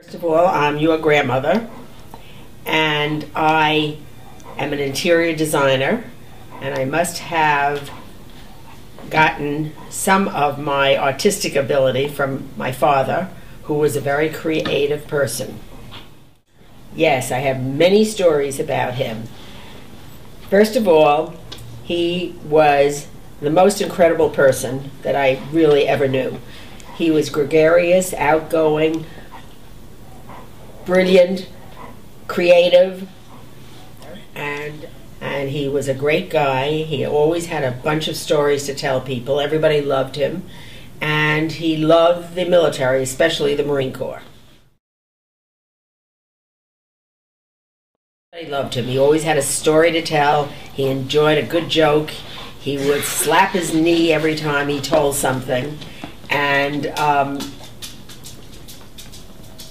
First of all, I'm your grandmother, and I am an interior designer, and I must have gotten some of my artistic ability from my father, who was a very creative person. Yes, I have many stories about him. First of all, he was the most incredible person that I really ever knew. He was gregarious, outgoing, brilliant, creative, and he was a great guy. He always had a bunch of stories to tell people. Everybody loved him, and he loved the military, especially the Marine Corps. Everybody loved him. He always had a story to tell. He enjoyed a good joke. He would slap his knee every time he told something, and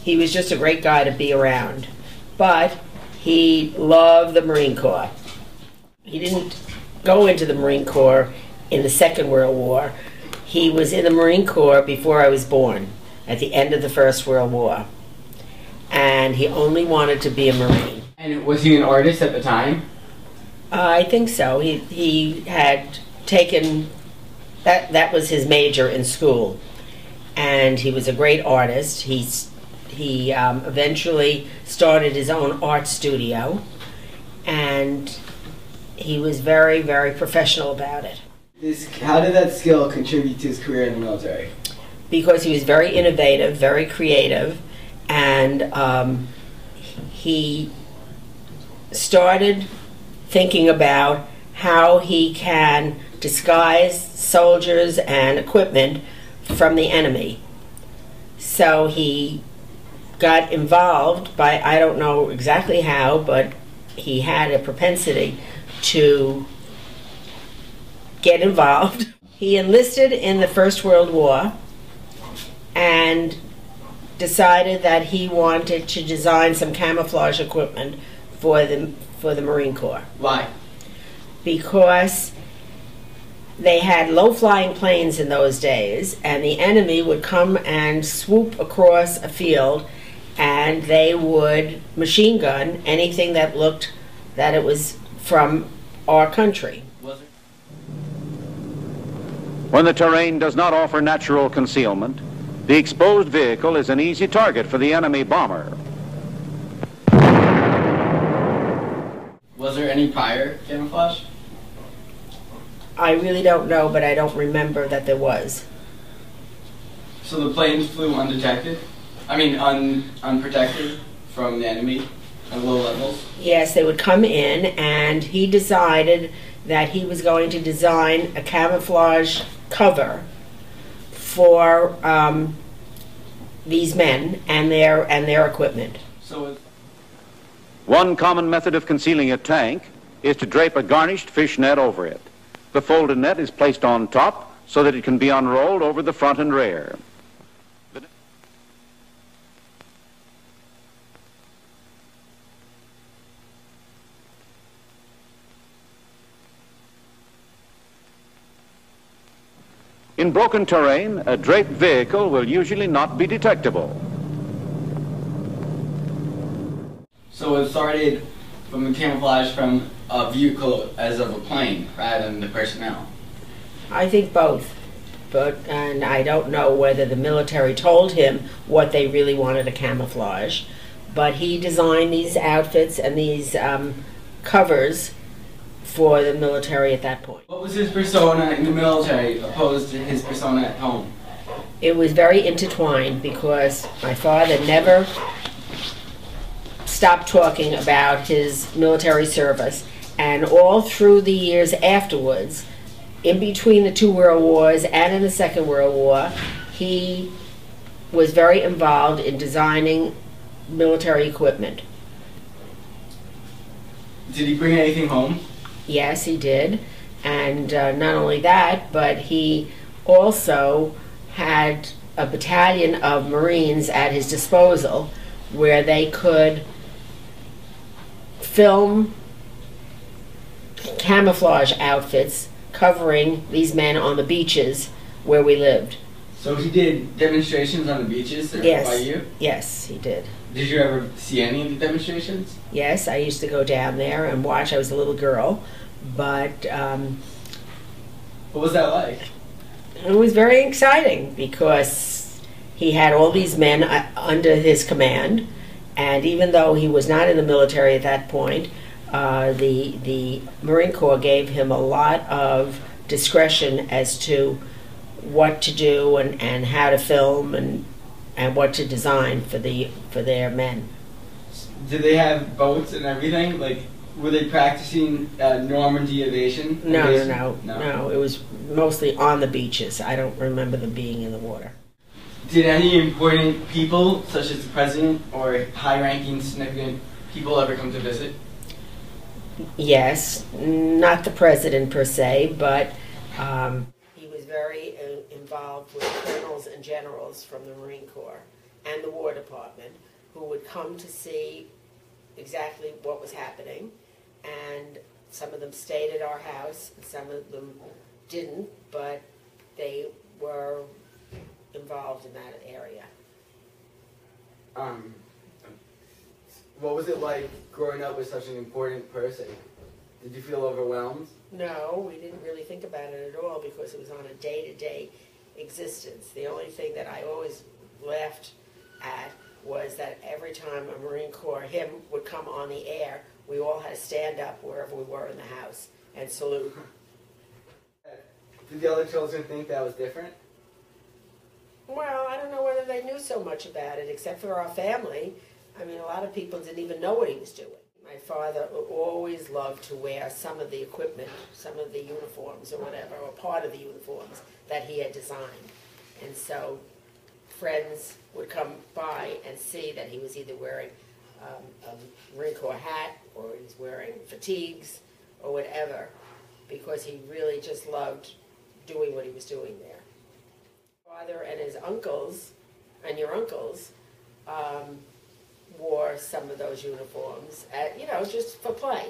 he was just a great guy to be around. But he loved the Marine Corps. He didn't go into the Marine Corps in the Second World War. He was in the Marine Corps before I was born, at the end of the First World War. And he only wanted to be a Marine. And was he an artist at the time? I think so. He had taken, that was his major in school. And he was a great artist. He eventually started his own art studio, and he was very, very professional about it. How did that skill contribute to his career in the military? Because he was very innovative, very creative, and he started thinking about how he can disguise soldiers and equipment from the enemy. So he got involved by, I don't know exactly how, but he had a propensity to get involved. He enlisted in the First World War and decided that he wanted to design some camouflage equipment for the Marine Corps. Why? Because they had low-flying planes in those days, and the enemy would come and swoop across a field, and they would machine gun anything that looked that it was from our country. When the terrain does not offer natural concealment, the exposed vehicle is an easy target for the enemy bomber. Was there any prior camouflage? I really don't know, but I don't remember that there was. So the planes flew undetected? I mean, unprotected from the enemy at low levels? Yes, they would come in, and he decided that he was going to design a camouflage cover for these men and their equipment. So One common method of concealing a tank is to drape a garnished fish net over it. The folded net is placed on top so that it can be unrolled over the front and rear. In broken terrain, a draped vehicle will usually not be detectable. So it started from the camouflage from a vehicle as of a plane rather than the personnel? I think both, and I don't know whether the military told him what they really wanted to camouflage, but he designed these outfits and these covers for the military at that point. What was his persona in the military opposed to his persona at home? It was very intertwined because my father never stopped talking about his military service, and all through the years afterwards, in between the two world wars and in the Second World War, he was very involved in designing military equipment. Did he bring anything home? Yes, he did, and not only that, but he also had a battalion of Marines at his disposal where they could film camouflage outfits covering these men on the beaches where we lived. So he did demonstrations on the beaches by you? Yes, he did. Did you ever see any of the demonstrations? Yes, I used to go down there and watch. I was a little girl, but what was that like? it was very exciting because he had all these men under his command, and even though he was not in the military at that point, the Marine Corps gave him a lot of discretion as to what to do and how to film and what to design for their men. Did they have boats and everything? Like, were they practicing Normandy invasion? No. It was mostly on the beaches. I don't remember them being in the water. Did any important people, such as the president or high-ranking, significant people, ever come to visit? Yes, not the president per se, but he was very involved with colonels and generals from the Marine Corps and the War Department who would come to see exactly what was happening, and some of them stayed at our house and some of them didn't, but they were involved in that area. What was it like growing up with such an important person? Did you feel overwhelmed? No, we didn't really think about it at all because it was on a day-to-day existence. The only thing that I always laughed at was that every time a Marine Corps hymn would come on the air, we all had to stand up wherever we were in the house and salute. Did the other children think that was different? Well, I don't know whether they knew so much about it, except for our family. I mean, a lot of people didn't even know what he was doing. My father always loved to wear some of the equipment, some of the uniforms or whatever, or part of the uniforms that he had designed. And so friends would come by and see that he was either wearing a Marine Corps hat or he was wearing fatigues or whatever, because he really just loved doing what he was doing there. Father and his uncles, and your uncles, wore some of those uniforms, just for play.